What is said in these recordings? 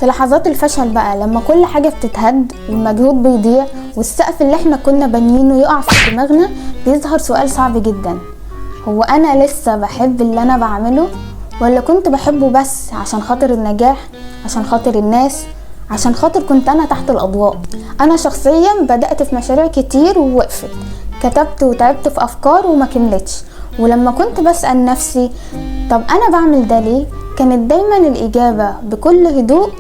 في لحظات الفشل بقى، لما كل حاجة بتتهد والمجهود بيضيع والسقف اللي احنا كنا بانيينه يقع في دماغنا، بيظهر سؤال صعب جدا: هو انا لسه بحب اللي انا بعمله، ولا كنت بحبه بس عشان خاطر النجاح، عشان خاطر الناس، عشان خاطر كنت انا تحت الاضواء؟ انا شخصيا بدأت في مشاريع كتير ووقفت، كتبت وتعبت في افكار وما كملتش، ولما كنت بسأل نفسي طب انا بعمل ده ليه، كانت دايما الاجابة بكل هدوء: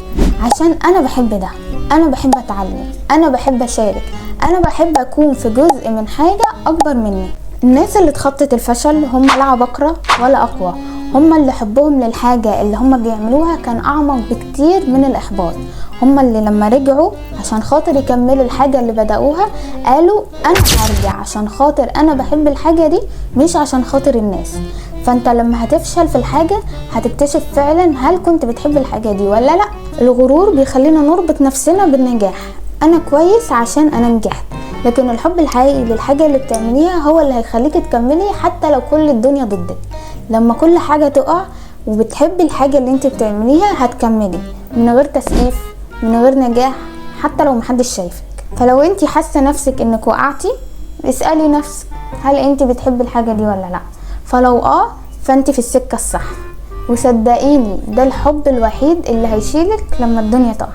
عشان انا بحب ده، انا بحب اتعلم، انا بحب اشارك، انا بحب اكون في جزء من حاجة اكبر مني. الناس اللي اتخطت الفشل هم لا عبقرة ولا اقوى، هم اللي حبهم للحاجة اللي هم بيعملوها كان اعمق بكتير من الاحباط. هم اللي لما رجعوا عشان خاطر يكملوا الحاجة اللي بدأوها قالوا انا هرجع عشان خاطر انا بحب الحاجة دي، مش عشان خاطر الناس. فانت لما هتفشل في الحاجة هتكتشف فعلا هل كنت بتحب الحاجة دي ولا لا. الغرور بيخلينا نربط نفسنا بالنجاح، انا كويس عشان انا نجحت، لكن الحب الحقيقي للحاجة اللي بتعمليها هو اللي هيخليك تكملي حتى لو كل الدنيا ضدك. لما كل حاجة تقع وبتحبي الحاجة اللي انت بتعمليها هتكملي من غير تسقيف، من غير نجاح، حتى لو محدش شايفك. فلو انت حاسة نفسك انك وقعتي، اسألي نفسك هل انت بتحبي الحاجة دي ولا لا. فلو فانت في السكة الصح، وصدقيني ده الحب الوحيد اللي هيشيلك لما الدنيا تقع.